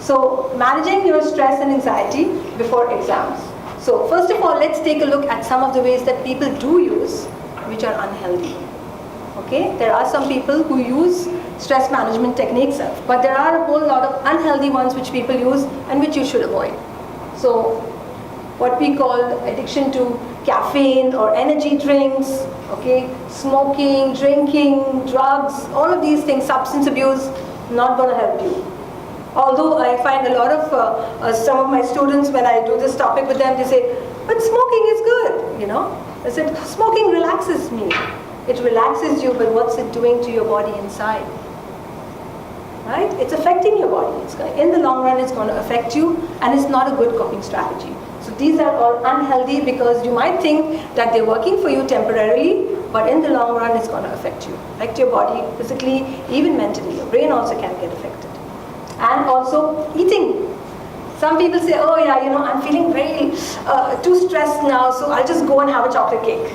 So managing your stress and anxiety before exams. So first of all, let's take a look at some of the ways that people do use which are unhealthy. Okay, there are some people who use stress management techniques, but there are a whole lot of unhealthy ones which people use and which you should avoid. So what we call addiction to caffeine or energy drinks, okay, smoking, drinking, drugs, all of these things, substance abuse, not going to help you. Although I find a lot of some of my students, when I do this topic with them, they say, but smoking is good, you know. I said, smoking relaxes me. It relaxes you, but what's it doing to your body inside? Right? It's affecting your body. In the long run, it's going to affect you, and it's not a good coping strategy. So these are all unhealthy because you might think that they're working for you temporarily, but in the long run, it's going to affect you. Affect your body physically, even mentally. Your brain also can get affected. And also eating. Some people say, oh yeah, you know, I'm feeling very too stressed now, so I'll just go and have a chocolate cake.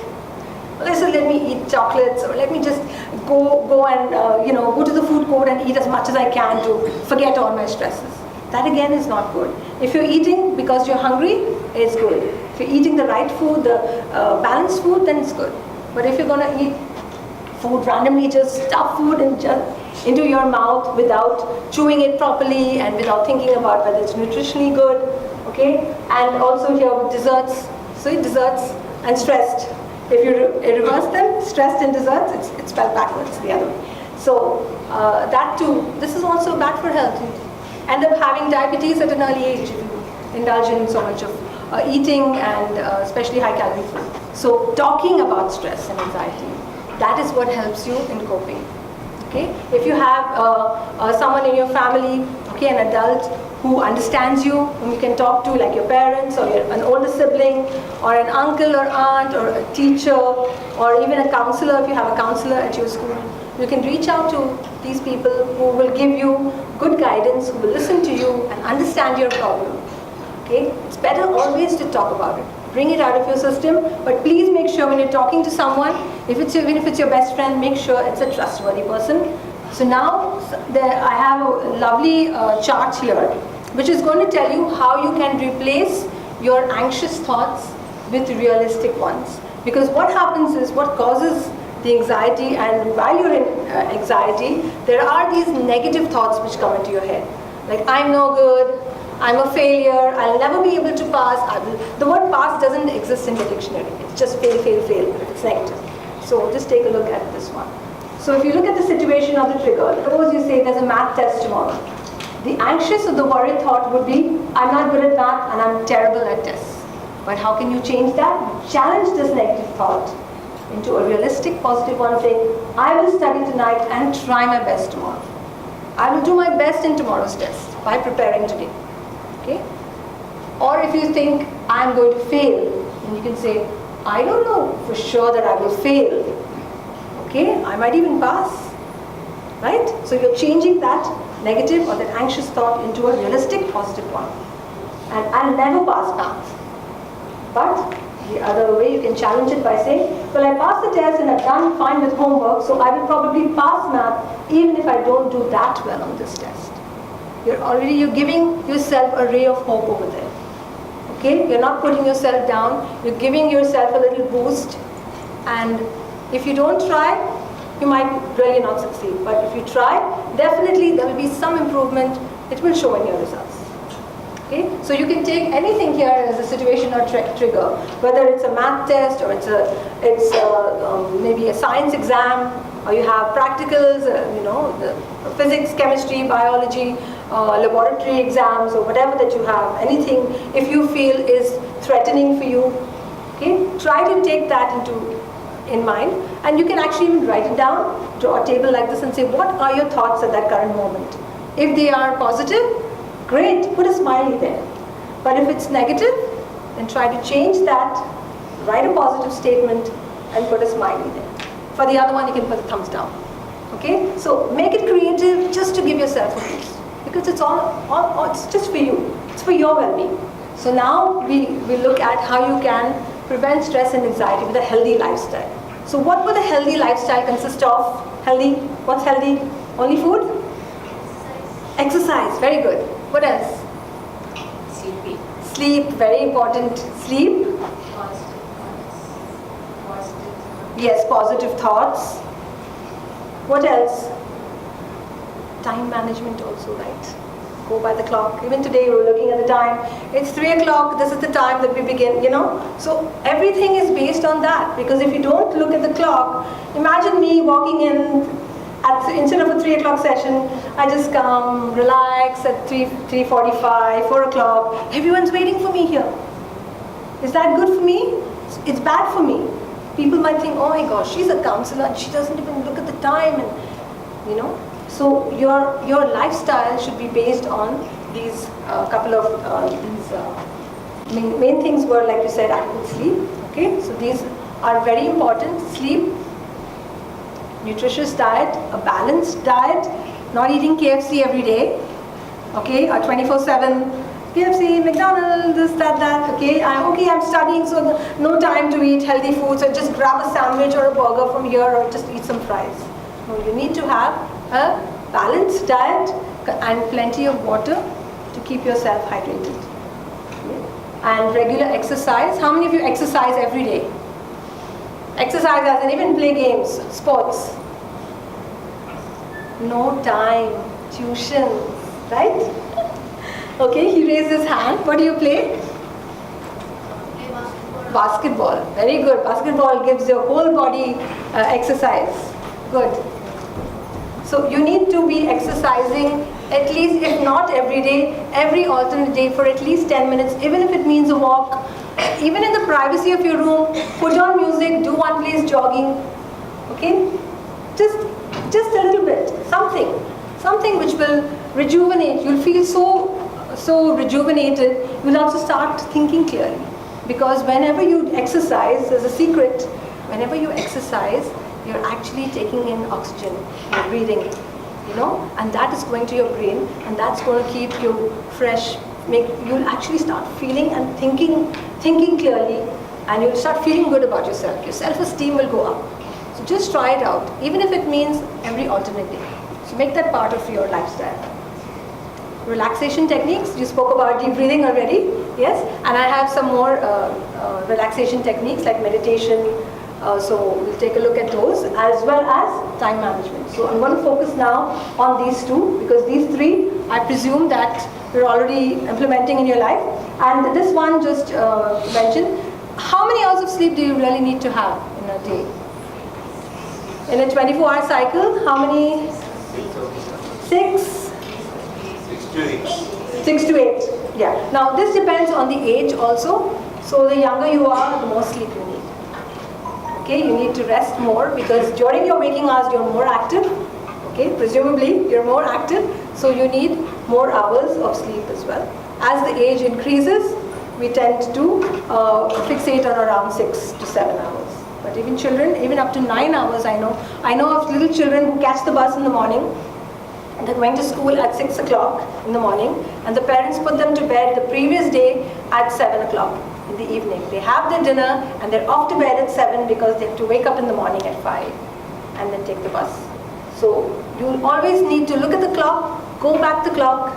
Well, I said, let me eat chocolates, or let me just go and you know, go to the food court and eat as much as I can to forget all my stresses. That again is not good. If you're eating because you're hungry, it's good. If you're eating the right food, the balanced food, then it's good. But if you're going to eat food randomly, just stuff food into your mouth without chewing it properly and without thinking about whether it's nutritionally good, okay? And also here with desserts, sweet desserts and stressed. If you reverse them, stressed and desserts, it's spelled backwards the other way. So that too, this is also bad for health. You end up having diabetes at an early age if you indulge in so much of eating and especially high calorie food. So talking about stress and anxiety, that is what helps you in coping. Okay? If you have someone in your family, okay, an adult who understands you, whom you can talk to, like your parents or an older sibling, or an uncle or aunt, or a teacher, or even a counselor if you have a counselor at your school, you can reach out to these people who will give you good guidance, who will listen to you and understand your problem. Okay? It's better always to talk about it. Bring it out of your system, but please make sure when you're talking to someone, even if it's your best friend, make sure it's a trustworthy person. So now I have a lovely chart here, which is going to tell you how you can replace your anxious thoughts with realistic ones. Because what happens is, what causes the anxiety, and while you're in anxiety, there are these negative thoughts which come into your head. Like, I'm no good, I'm a failure, I'll never be able to pass. The word pass doesn't exist in the dictionary. It's just fail, fail, fail. It's negative. So just take a look at this one. So if you look at the situation of the trigger, suppose you say there's a math test tomorrow. The anxious or the worried thought would be, I'm not good at math and I'm terrible at tests. But how can you change that? Challenge this negative thought into a realistic, positive one, saying, I will study tonight and try my best tomorrow. I will do my best in tomorrow's test by preparing today. Okay? Or if you think, I'm going to fail, then you can say, I don't know for sure that I will fail. Okay? I might even pass. Right? So you're changing that negative or that anxious thought into a realistic, positive one. And I'll never pass math. But the other way, you can challenge it by saying, well, I passed the test and I've done fine with homework, so I will probably pass math even if I don't do that well on this test. You're giving yourself a ray of hope over there. Okay? You're not putting yourself down, you're giving yourself a little boost, and if you don't try, you might really not succeed. But if you try, definitely there will be some improvement. It will show in your results. Okay? So you can take anything here as a situation or trigger, whether it's a math test or it's maybe a science exam, or you have practicals, the physics, chemistry, biology, laboratory exams, or whatever that you have. Anything if you feel is threatening for you, okay? Try to take that in mind, and you can actually even write it down, draw a table like this and say, what are your thoughts at that current moment? If they are positive, great, put a smiley there. But if it's negative, then try to change that, write a positive statement and put a smiley there. For the other one, you can put a thumbs down. Okay? So make it creative just to give yourself a boost, because it's it's just for you. It's for your well-being. So now we look at how you can prevent stress and anxiety with a healthy lifestyle. So what would a healthy lifestyle consist of? Healthy? What's healthy? Only food? Exercise. Very good. What else? Sleepy. Sleep, very important. Sleep. Yes, positive thoughts. What else? Time management also, right? Go by the clock. Even today we were looking at the time. It's 3 o'clock, this is the time that we begin, you know. So everything is based on that, because if you don't look at the clock, imagine me walking in instead of a 3 o'clock session, I just come, relax at 3:45, 4 o'clock. Everyone's waiting for me here. Is that good for me? It's bad for me. People might think, oh my gosh, she's a counselor and she doesn't even look at the time, and you know. So your lifestyle should be based on these couple of main things were, like you said, adequate sleep. Okay, so these are very important. Sleep, nutritious diet, a balanced diet, not eating KFC every day. Okay, a 24/7 KFC, McDonald's, this, that. Okay, I'm studying, so no time to eat healthy food. So just grab a sandwich or a burger from here, or just eat some fries. No, you need to have a balanced diet and plenty of water to keep yourself hydrated. And regular exercise. How many of you exercise every day? Exercise as in even play games, sports. No time, tuition, right? Okay, he raised his hand. What do you play? Basketball. Very good. Basketball gives your whole body exercise. Good. So you need to be exercising at least, if not every day, every alternate day for at least 10 minutes, even if it means a walk. Even in the privacy of your room, put on music, do one place jogging. Okay? Just a little bit. Something which will rejuvenate. You'll feel so rejuvenated. You'll also start thinking clearly. Because whenever you exercise, there's a secret. Whenever you exercise, you're actually taking in oxygen, you're breathing, you know, and that is going to your brain, and that's going to keep you fresh. You'll actually start feeling and thinking clearly, and you'll start feeling good about yourself. Your self-esteem will go up. So just try it out, even if it means every alternate day. So make that part of your lifestyle. Relaxation techniques, you spoke about deep breathing already, yes, and I have some more relaxation techniques like meditation. So we'll take a look at those, as well as time management. So I'm going to focus now on these two, because these three, I presume that you're already implementing in your life. And this one just mentioned, how many hours of sleep do you really need to have in a day? In a 24-hour cycle, how many? 6? 6 to 8. Yeah. Now this depends on the age also. So the younger you are, the more sleep you need. Okay, you need to rest more, because during your waking hours you're more active. Okay, presumably you're more active, so you need more hours of sleep as well. As the age increases, we tend to fixate on around 6 to 7 hours. But even children, even up to 9 hours, I know of little children who catch the bus in the morning, and they're going to school at 6 o'clock in the morning, and the parents put them to bed the previous day at 7 o'clock. In the evening. They have their dinner and they're off to bed at 7 because they have to wake up in the morning at 5 and then take the bus. So you'll always need to look at the clock, go back the clock,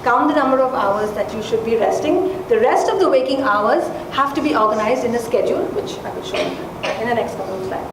count the number of hours that you should be resting. The rest of the waking hours have to be organized in a schedule, which I will show you in the next couple of slides.